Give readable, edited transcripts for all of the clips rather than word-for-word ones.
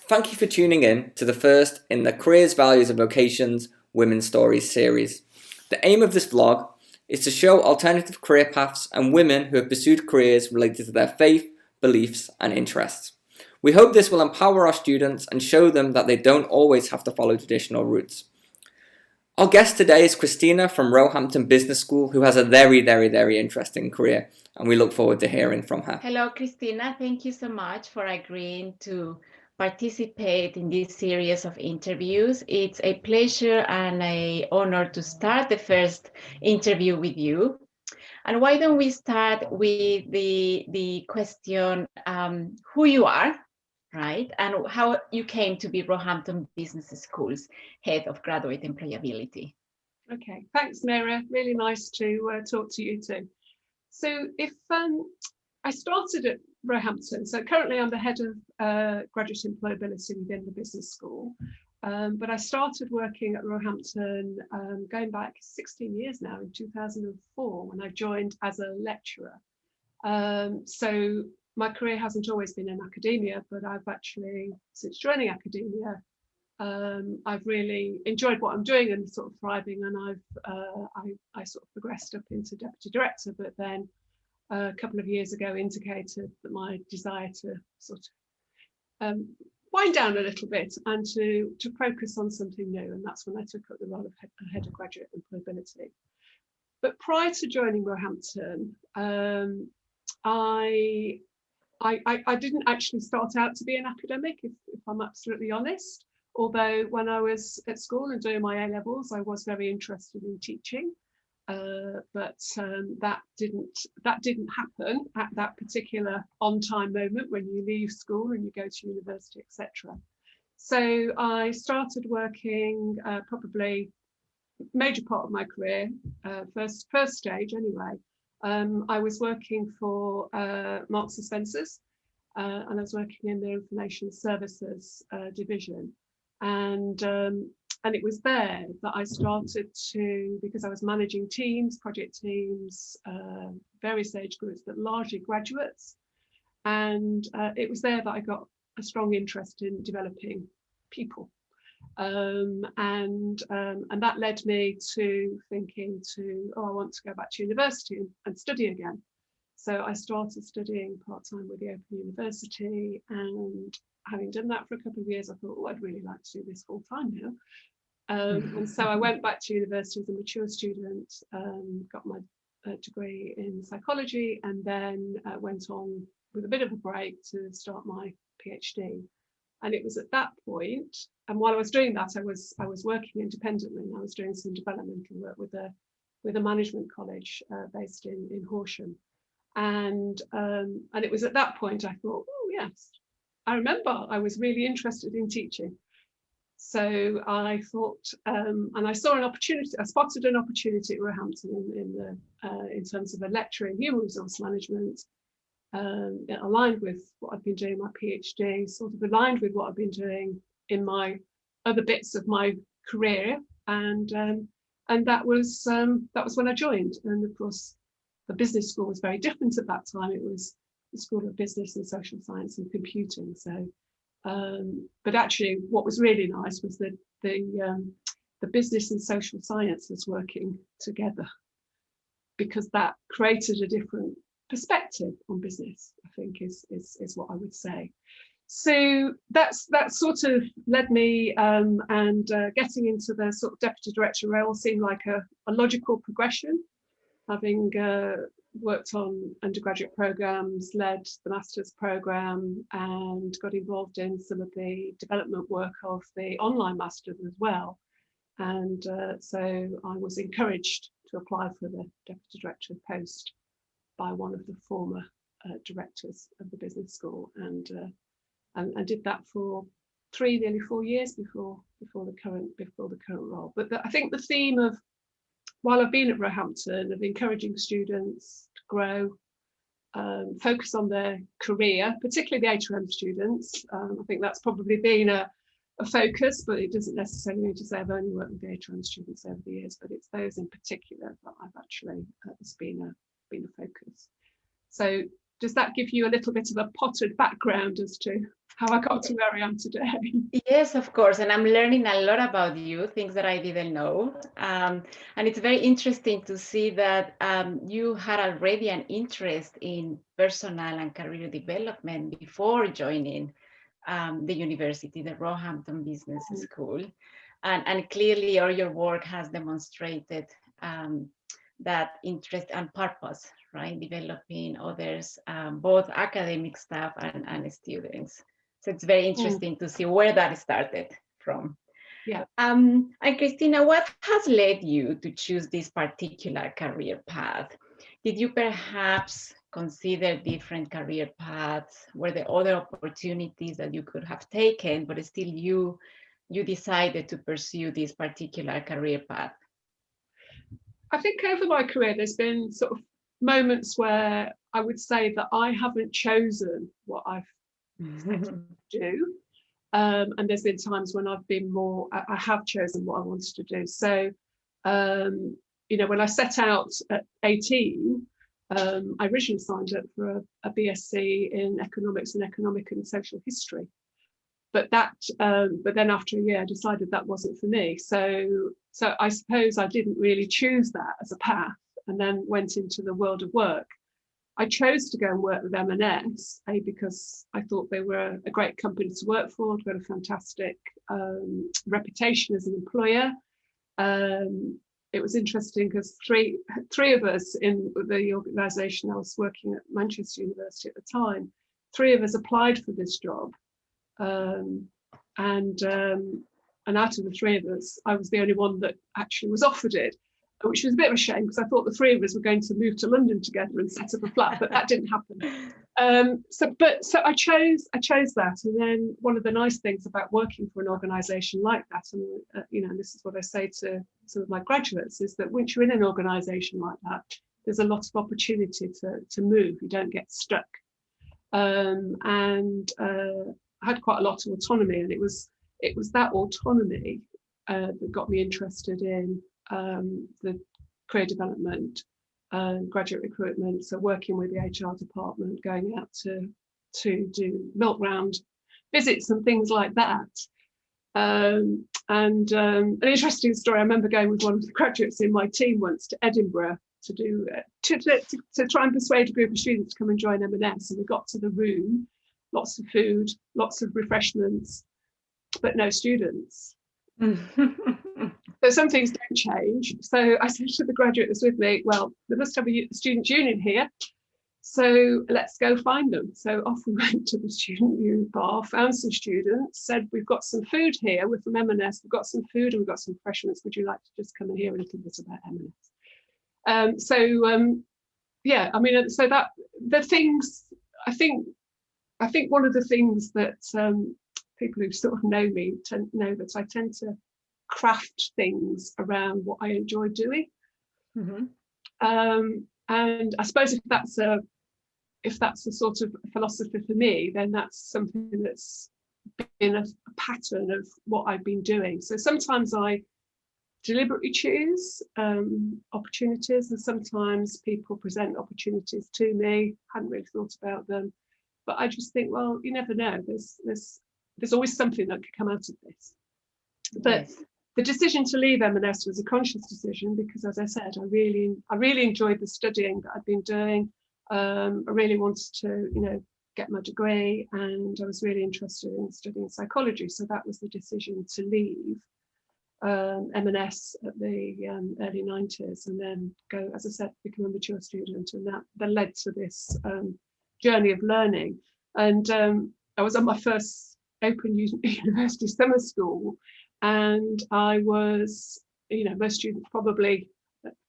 Thank you for tuning in to the first in the Careers, Values and Vocations Women's Stories series. The aim of this vlog is to show alternative career paths and women who have pursued careers related to their faith, beliefs and interests. We hope this will empower our students and show them that they don't always have to follow traditional routes. Our guest today is Christina from Roehampton Business School, who has a very interesting career, and we look forward to hearing from her. Hello, Christina. Thank you so much for agreeing to participate in this series of interviews. It's a pleasure and an honor to start the first interview with you. And why don't we start with the question, who you are, right? And how you came to be Roehampton Business School's Head of Graduate Employability. Okay, thanks, Mira. Really nice to talk to you too. So if I started at Roehampton, so currently I'm the Head of Graduate Employability within the business school, but I started working at Roehampton going back 16 years now, in 2004, when I joined as a lecturer. So my career hasn't always been in academia, but I've actually, since joining academia, I've really enjoyed what I'm doing and sort of thriving, and I sort of progressed up into deputy director, but then a couple of years ago indicated that my desire to sort of wind down a little bit and to focus on something new, and that's when I took up the role of head of graduate employability. But prior to joining Roehampton, I didn't actually start out to be an academic, if I'm absolutely honest. Although when I was at school and doing my A-levels, I was very interested in teaching, but that didn't happen at that particular on-time moment when you leave school and you go to university, etc. So I started working probably major part of my career, first stage anyway. I was working for Marks and Spencer's, and I was working in the information services division. And it was there that I started to, because I was managing teams, project teams, various age groups, but largely graduates. And it was there that I got a strong interest in developing people. And that led me to thinking I want to go back to university and study again. So I started studying part-time with the Open University, and having done that for a couple of years, I thought, I'd really like to do this full-time now. And so I went back to university as a mature student, got my degree in psychology, and then went on with a bit of a break to start my PhD. And it was at that point, and while I was doing that, I was working independently, and I was doing some developmental work with a management college based in Horsham. And it was at that point I thought, oh yes, I remember I was really interested in teaching. So I thought, and I saw an opportunity, I spotted an opportunity at Roehampton in terms of a lecture in human resource management. It aligned with what I've been doing my PhD, sort of aligned with what I've been doing in my other bits of my career, and that was when I joined. And of course, the business school was very different at that time. It was the School of Business and Social Science and Computing. So, but actually, what was really nice was that the business and social sciences working together, because that created a different perspective on business, I think is what I would say. So that sort of led me, and getting into the sort of deputy director role seemed like a logical progression, having worked on undergraduate programs, led the master's program, and got involved in some of the development work of the online masters as well. And so I was encouraged to apply for the deputy director post by one of the former directors of the business school, and did that for nearly 4 years before the current role. But I think the theme of, while I've been at Roehampton, of encouraging students to grow, focus on their career, particularly the HRM students. I think that's probably been a focus, but it doesn't necessarily mean to say I've only worked with the HRM students over the years, but it's those in particular that I've actually, it's been a focus. So does that give you a little bit of a potted background as to how I got to where I am today? Yes, of course. And I'm learning a lot about you, things that I didn't know. And it's very interesting to see that you had already an interest in personal and career development before joining the university, the Roehampton Business School. And clearly all your work has demonstrated that interest and purpose, right? Developing others, both academic staff and students. So it's very interesting to see where that started from. Yeah. And Christina, what has led you to choose this particular career path? Did you perhaps consider different career paths? Were there other opportunities that you could have taken, but still you decided to pursue this particular career path? I think over my career, there's been sort of moments where I would say that I haven't chosen what I've do, and there's been times when I've been more, I have chosen what I wanted to do. So you know, when I set out at 18, I originally signed up for a BSc in economics and economic and social history, but then after a year I decided that wasn't for me. So I suppose I didn't really choose that as a path, and then went into the world of work. I chose to go and work with M&S, because I thought they were a great company to work for. They've got a fantastic reputation as an employer. It was interesting because three of us in the organisation, I was working at Manchester University at the time, three of us applied for this job. And out of the three of us, I was the only one that actually was offered it, which was a bit of a shame because I thought the three of us were going to move to London together and set up a flat, but that didn't happen. So I chose that. And then one of the nice things about working for an organisation like that, and you know, this is what I say to some of my graduates, is that once you're in an organisation like that, there's a lot of opportunity to move. You don't get stuck. I had quite a lot of autonomy, and it was that autonomy that got me interested in the career development and graduate recruitment. So working with the HR department, going out to do milk round visits and things like that. An interesting story, I remember going with one of the graduates in my team once to Edinburgh to do to try and persuade a group of students to come and join M&S, and we got to the room, lots of food, lots of refreshments, but no students. So some things don't change. So I said to the graduate that's with me, well, they must have a student union here, so let's go find them. So off we went to the student union bar, found some students, said, we've got some food here, we're from M&S, we've got some food and we've got some refreshments, would you like to just come and hear a little bit about M&S? Yeah, I mean, so that the things, I think one of the things that people who sort of know me know that I tend to craft things around what I enjoy doing. And I suppose if that's a sort of philosophy for me, then that's something that's been a pattern of what I've been doing. So sometimes I deliberately choose opportunities, and sometimes people present opportunities to me, hadn't really thought about them, but I just think, well, you never know, there's always something that could come out of this. But yes, the decision to leave M&S was a conscious decision because, as I said, I really enjoyed the studying that I'd been doing. I really wanted to, you know, get my degree, and I was really interested in studying psychology. So that was the decision to leave M&S at the early 90s, and then go, as I said, become a mature student, and that led to this journey of learning. And I was on my first Open University summer school, and I was, you know, most students probably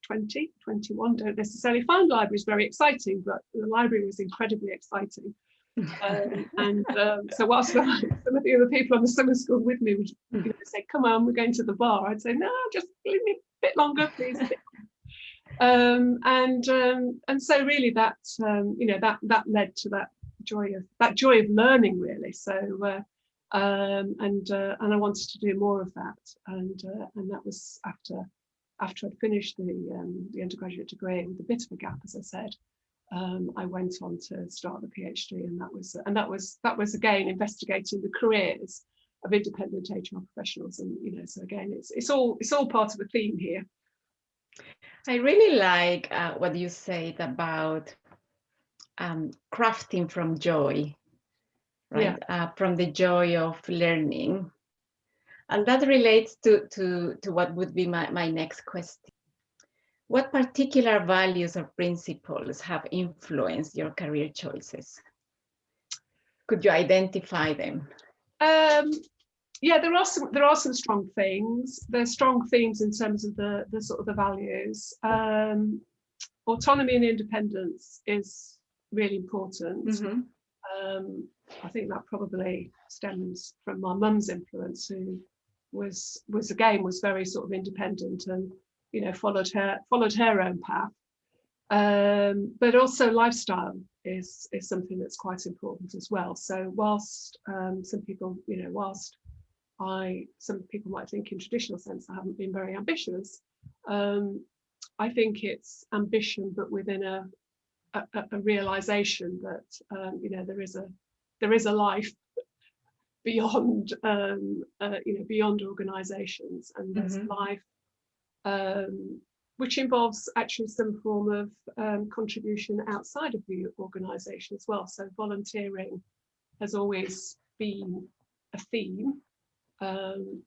20, 21 don't necessarily find libraries very exciting, but the library was incredibly exciting. So whilst some of the other people on the summer school with me would, you know, say, come on, we're going to the bar, I'd say, no, just leave me a bit longer, please. And so really that, you know, that led to that joy of learning, really. So and I wanted to do more of that, and that was after I'd finished the undergraduate degree with a bit of a gap, as I said. I went on to start the PhD, and that was again investigating the careers of independent HR professionals, and so again it's all part of a theme here. I really like what you said about crafting from joy, right? Yeah. From the joy of learning, and that relates to what would be my next question. What particular values or principles have influenced your career choices? Could you identify them? Yeah, there are some strong things. There's strong themes in terms of the sort of the values. Autonomy and independence is really important. Mm-hmm. I think that probably stems from my mum's influence, who was very sort of independent and followed her own path. But also lifestyle is something that's quite important as well. So whilst some people might think in traditional sense I haven't been very ambitious, I think it's ambition, but within a realization that there is a life beyond beyond organizations, and there's mm-hmm. life which involves actually some form of contribution outside of the organization as well. So volunteering has always been a theme.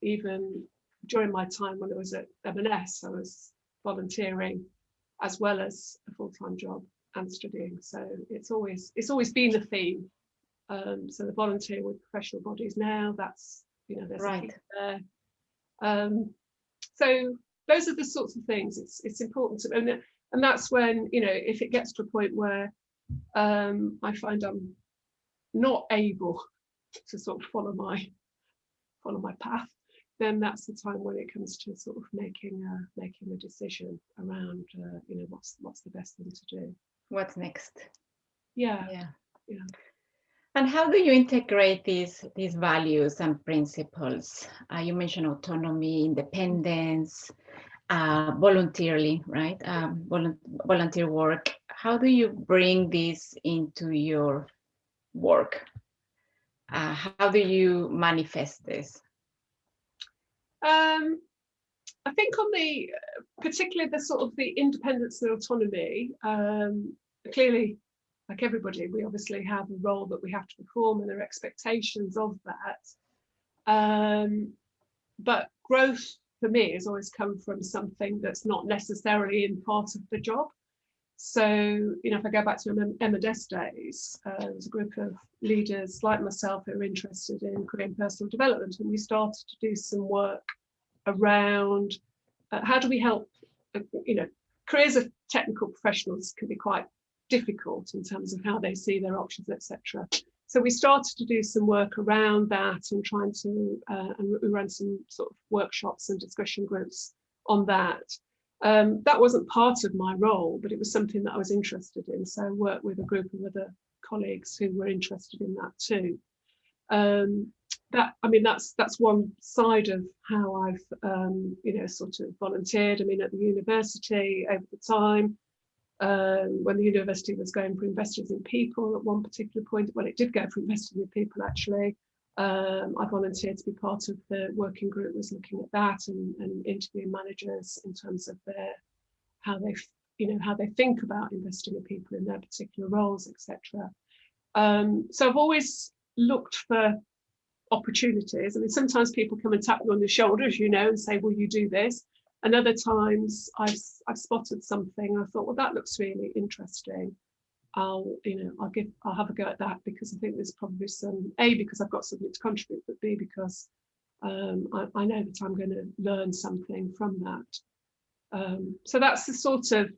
Even during my time when I was at M&S, I was volunteering as well as a full-time job and studying. So it's always been a theme. So the volunteer with professional bodies now, that's there's right. a theme there. So those are the sorts of things it's important to, and that's when if it gets to a point where I find I'm not able to sort of follow my path, then that's the time when it comes to sort of making a decision around what's the best thing to do. What's next? Yeah. And how do you integrate these values and principles? You mentioned autonomy, independence, voluntarily, right? Volunteer work. How do you bring this into your work? How do you manifest this? I think on particularly the sort of the independence and autonomy, clearly, like everybody, we obviously have a role that we have to perform, and there are expectations of that. But growth for me has always come from something that's not necessarily in part of the job. So, if I go back to M&S days, there's a group of leaders like myself who are interested in career and personal development, and we started to do some work around how do we help, careers of technical professionals can be quite difficult in terms of how they see their options, etc. So we started to do some work around that and trying to, and we ran some sort of workshops and discussion groups on that. That wasn't part of my role, but it was something that I was interested in. So I worked with a group of other colleagues who were interested in that too. That's one side of how I've, sort of volunteered. At the university over the time, when the university was going for investors in people at one particular point, well, it did go for investors in people actually. I volunteered to be part of the working group was looking at that and interviewing managers in terms of how they think about investing in people in their particular roles, etc. So I've always looked for opportunities. Sometimes people come and tap me on the shoulders, and say, "Will you do this?" And other times I've spotted something. I thought, well, that looks really interesting. I'll have a go at that because I think there's probably some, A, because I've got something to contribute, but B, because I know that I'm going to learn something from that. So that's the sort of,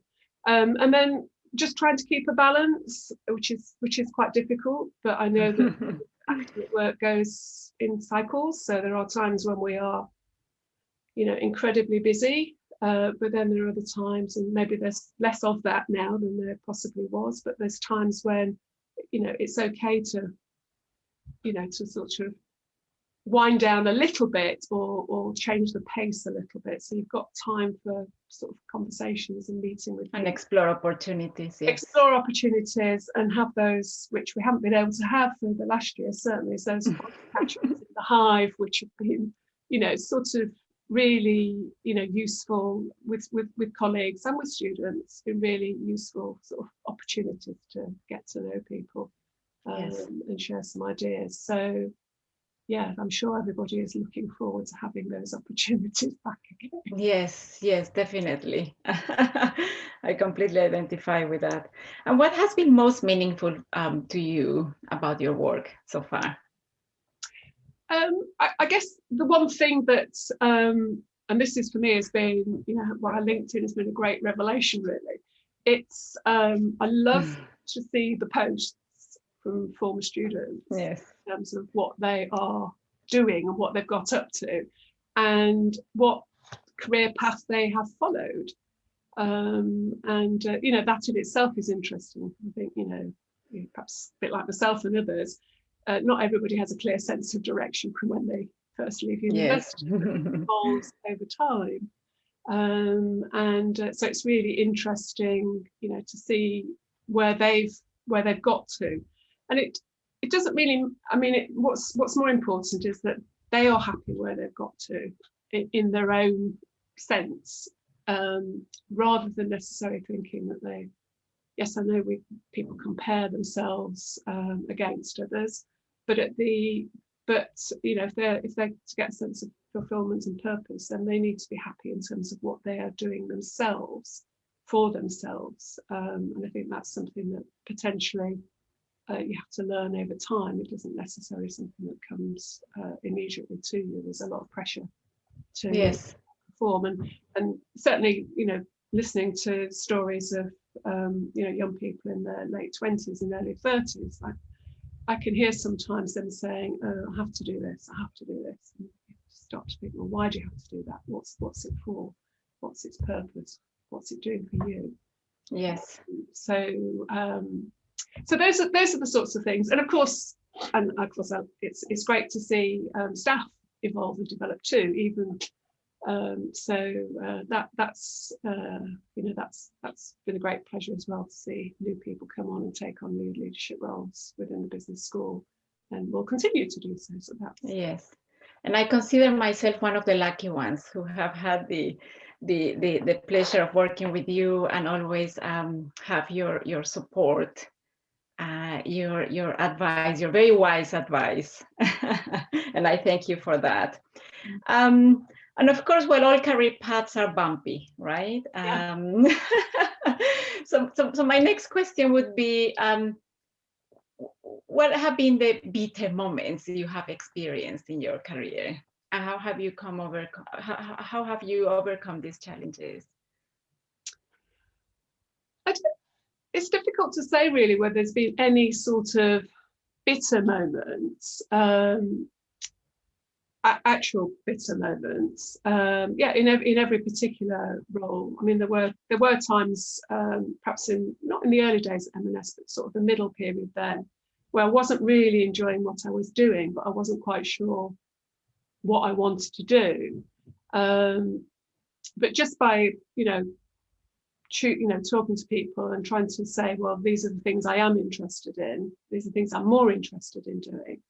and then just trying to keep a balance, which is quite difficult, but I know that academic work goes in cycles. So there are times when we are, incredibly busy. But then there are other times, and maybe there's less of that now than there possibly was, but there's times when, it's okay to, to sort of wind down a little bit or change the pace a little bit, so you've got time for sort of conversations and meeting with and people. explore opportunities. Yes. Explore opportunities and have those which we haven't been able to have for the last year, certainly, is those catch-ups in the hive, which have been, you know, sort of really, you know, useful with colleagues and with students, been really useful sort of opportunities to get to know people and share some ideas. So yeah, I'm sure everybody is looking forward to having those opportunities back again. Yes, yes, definitely. I completely identify with that. And what has been most meaningful to you about your work so far? I guess the one thing that, and this is for me, has been, you know, why LinkedIn has been a great revelation, really. It's, I love to see the posts from former students, yes, in terms of what they are doing and what they've got up to and what career path they have followed. You know, that in itself is interesting. I think, you know, perhaps a bit like myself and others, not everybody has a clear sense of direction from when they first leave university. Yes. It evolves over time. So it's really interesting, you know, to see where they've got to. And it doesn't really, I mean, what's more important is that they are happy where they've got to in their own sense, rather than necessarily thinking that they, yes, I know people compare themselves against others, but you know, if they're to get a sense of fulfillment and purpose, then they need to be happy in terms of what they are doing themselves for themselves. And I think that's something that potentially you have to learn over time. It isn't necessarily something that comes immediately to you. There's a lot of pressure to perform, and certainly, you know, listening to stories of you know, young people in their late 20s and early 30s, I can hear sometimes them saying, oh, I have to do this, I have to do this. And you start to think, well, why do you have to do that? What's it for? What's its purpose? What's it doing for you? Yes. So those are the sorts of things, and of course, it's great to see staff evolve and develop too. Even that's you know, that's been a great pleasure as well, to see new people come on and take on new leadership roles within the business school, and will continue to do so. So that's yes. And I consider myself one of the lucky ones who have had the pleasure of working with you and always have your support. Your advice, your very wise advice, and I thank you for that. And of course, well, all career paths are bumpy, right? Yeah. So my next question would be, what have been the bitter moments you have experienced in your career, and how have you how have you overcome these challenges? It's difficult to say really whether there's been any sort of bitter moments, actual bitter moments. In every particular role. I mean, there were times, perhaps not in the early days at M&S, but sort of the middle period then, where I wasn't really enjoying what I was doing, but I wasn't quite sure what I wanted to do. But just by, talking to people and trying to say, well, these are the things I am interested in. These are the things I'm more interested in doing.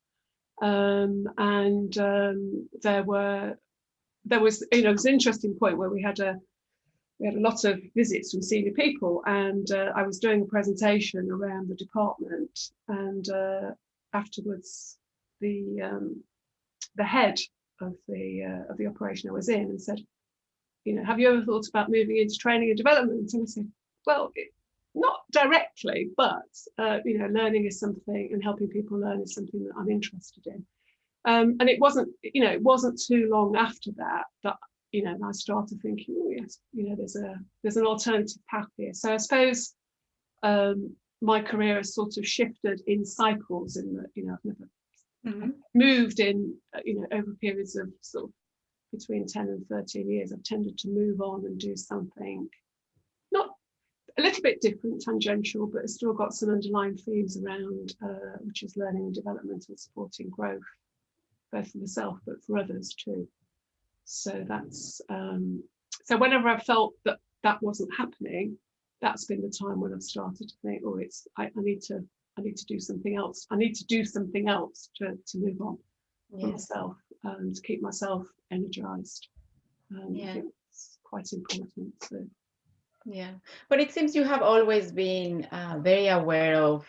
There was an interesting point where we had a lot of visits from senior people, and I was doing a presentation around the department, and afterwards the head of the operation I was in and said, have you ever thought about moving into training and development? And I said, well, not directly, but learning is something, and helping people learn is something that I'm interested in. And it wasn't too long after that I started thinking, oh yes, there's an alternative path here. So I suppose my career has sort of shifted in cycles, in that I've never moved in over periods of sort of between 10 and 13 years. I've tended to move on and do something not a little bit different, tangential, but it's still got some underlying themes around, which is learning and development and supporting growth both for myself but for others too. So that's so whenever I felt that that wasn't happening, that's been the time when I've started to think, oh, I need to do something else. I need to do something else to move on for myself and to keep myself energized. I think it's quite important. So. Yeah, but it seems you have always been very aware of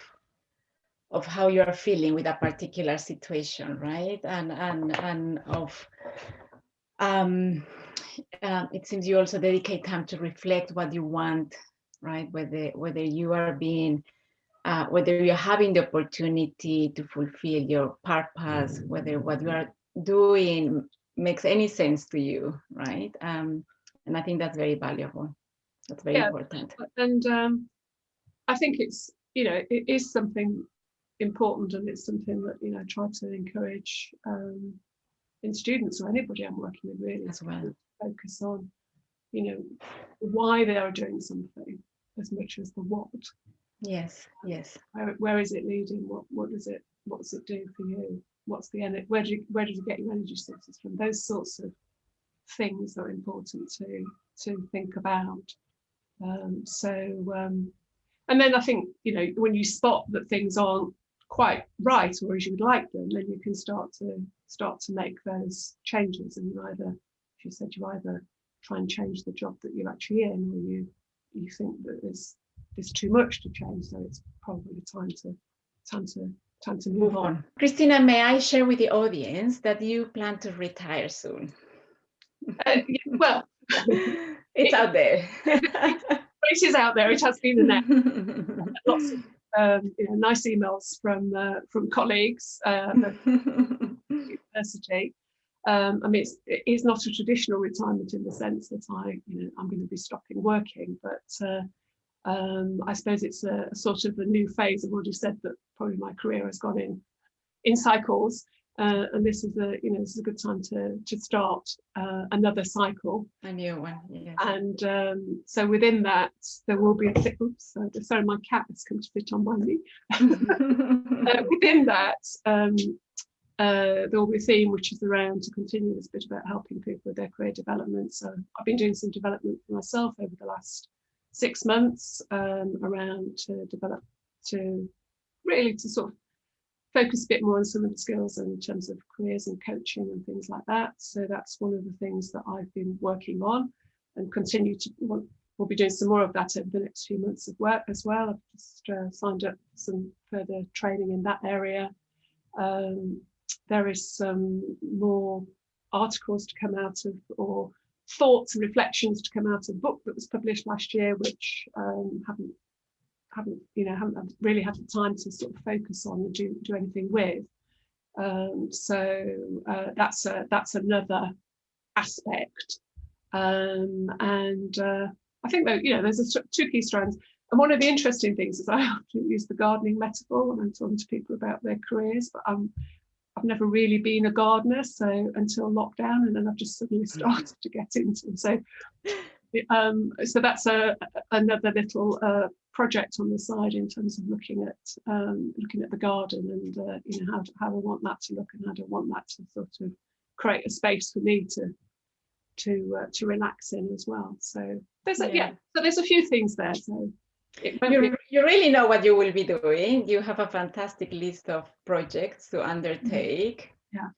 how you are feeling with a particular situation, right? And of it seems you also dedicate time to reflect what you want, right? Whether you are being whether you're having the opportunity to fulfill your purpose, whether what you are doing makes any sense to you, right? And I think that's very valuable. That's very important. And I think it's, it is something important, and it's something that, I try to encourage in students or anybody I'm working with, really, as well. To focus on, why they are doing something as much as the what. Yes. Where is it leading? What does it do for you? What's the energy? Where do you get your energy sources from? Those sorts of things are important to think about. And then I think, when you spot that things aren't quite right or as you would like them, then you can start to make those changes. And you either try and change the job that you're actually in, or you think that there's too much to change, so it's probably time to move on. Christina, may I share with the audience that you plan to retire soon? Well, it's out there. It is out there. It has been announced. Lots of nice emails from colleagues at the university. It is not a traditional retirement in the sense that I'm going to be stopping working, but I suppose it's a sort of a new phase. I've already said that probably my career has gone in cycles, and this is a good time to start another cycle, a new one. Yes. And so within that there will be sorry, my cat has come to sit on my knee. Within that there will be a theme which is around to continue this bit about helping people with their career development. So I've been doing some development for myself over the last 6 months around to sort of focus a bit more on some of the skills in terms of careers and coaching and things like that. So that's one of the things that I've been working on, and we'll be doing some more of that over the next few months of work as well. I've just signed up for some further training in that area. There is some more articles to come out of, or thoughts and reflections to come out of a book that was published last year, which haven't really had the time to sort of focus on and do anything with. So that's another aspect. And I think that there's two key strands. And one of the interesting things is I often use the gardening metaphor when I'm talking to people about their careers, but I've never really been a gardener, so until lockdown, and then I've just suddenly started to get into them. So that's another little project on the side in terms of looking at the garden and how I want that to look, and how I want that to sort of create a space for me to relax in as well. So there's a few things there. So you really know what you will be doing. You have a fantastic list of projects to undertake. Yeah.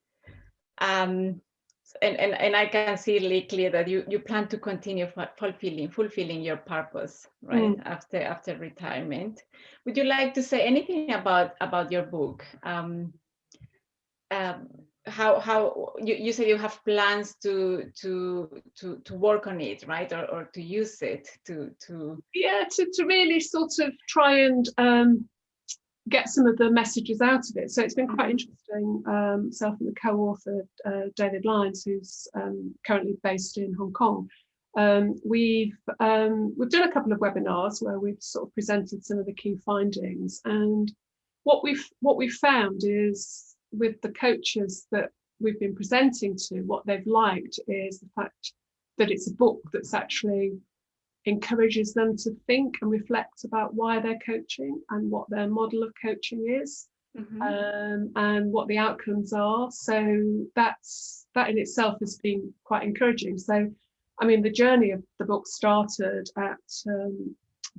And I can see really clear that you plan to continue fulfilling your purpose, right? After retirement. Would you like to say anything about your book? How you say you have plans to work on it, right? Or to use it to really sort of try and get some of the messages out of it. So it's been quite interesting. Myself and the co-author David Lyons, who's currently based in Hong Kong, we've done a couple of webinars where we've sort of presented some of the key findings. And what we've found is, with the coaches that we've been presenting to, what they've liked is the fact that it's a book that's actually encourages them to think and reflect about why they're coaching and what their model of coaching is. and what the outcomes are. So that in itself has been quite encouraging. So, I mean, the journey of the book started at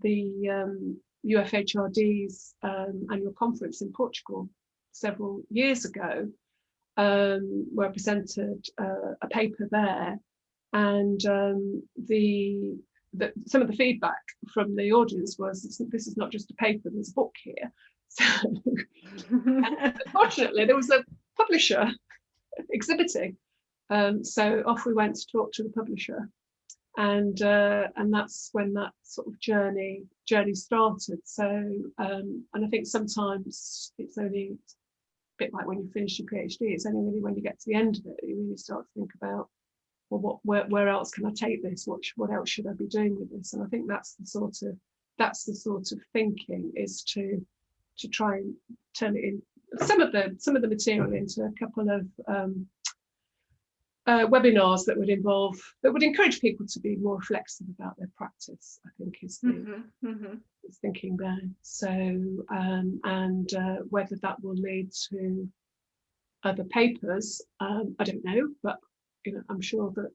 the UFHRD's annual conference in Portugal several years ago, where I presented a paper there, and some of the feedback from the audience was, this is not just a paper, there's a book here. So unfortunately, there was a publisher exhibiting. So off we went to talk to the publisher, and that's when that sort of journey started. So and I think sometimes it's only a bit like when you finish your PhD. It's only really when you get to the end of it that you really start to think about, well, where else can I take this? What else should I be doing with this? And I think that's the sort of thinking, is to try and turn it in some of the material into a couple of webinars that would encourage people to be more reflexive about their practice, I think is the thinking there. So and whether that will lead to other papers, I don't know, but I'm sure that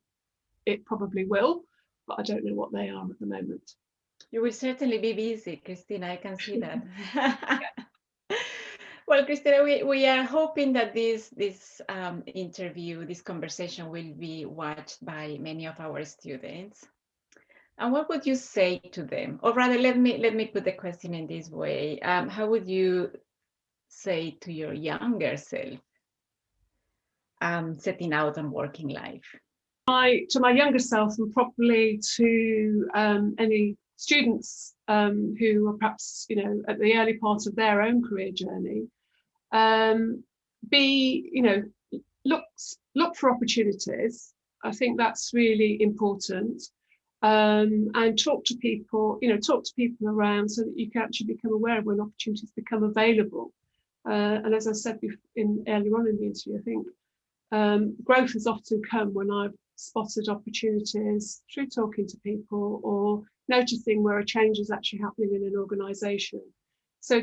it probably will, but I don't know what they are at the moment. You will certainly be busy, Christina, I can see that. Well, Christina, we are hoping that this interview, this conversation will be watched by many of our students. And what would you say to them? Or rather, let me put the question in this way. How would you say to your younger self, setting out on working life? To my younger self, and probably to any students who are perhaps at the early part of their own career journey, look for opportunities. I think that's really important, and talk to people around, so that you can actually become aware of when opportunities become available. And as I said earlier on in the interview, I think growth has often come when I've spotted opportunities through talking to people or noticing where a change is actually happening in an organisation. So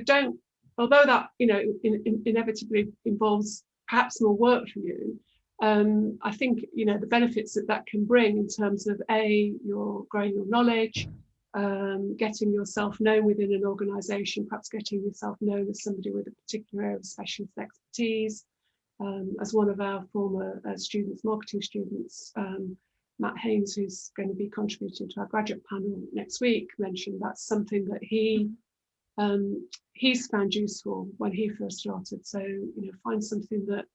although that inevitably involves perhaps more work for you, I think the benefits that can bring in terms of you're growing your knowledge, getting yourself known within an organisation, perhaps getting yourself known as somebody with a particular area of specialist expertise. As one of our former marketing students, Matt Haynes, who's going to be contributing to our graduate panel next week, mentioned that's something that he's found useful when he first started. So find something that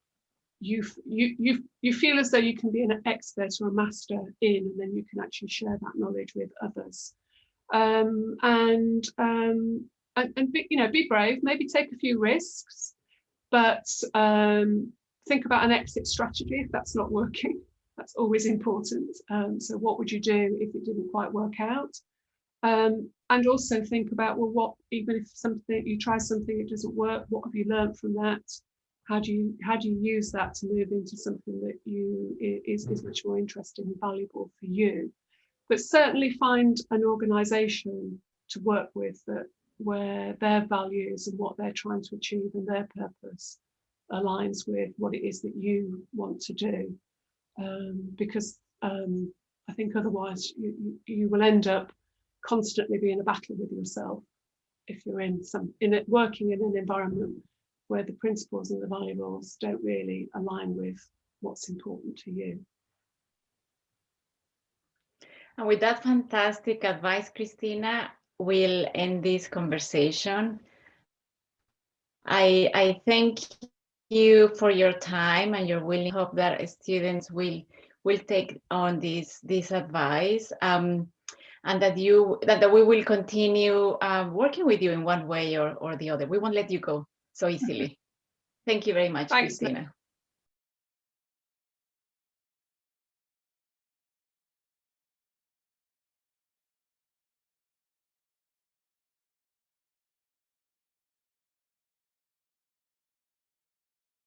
you feel as though you can be an expert or a master in, and then you can actually share that knowledge with others. And be brave, maybe take a few risks, but think about an exit strategy if that's not working. That's always important. So what would you do if it didn't quite work out? And also think about, well, even if you try something, it doesn't work, what have you learned from that? How do you use that to move into something that is much more interesting and valuable for you? But certainly find an organisation to work with where their values and what they're trying to achieve and their purpose aligns with what it is that you want to do. Because I think otherwise you will end up constantly being in a battle with yourself if you're working in an environment where the principles and the values don't really align with what's important to you. And with that fantastic advice, Christina, we'll end this conversation. I thank you for your time and your willing. Hope that students will take on this advice, and that we will continue working with you in one way or the other. We won't let you go so easily. Thank you very much, Thanks, Christina.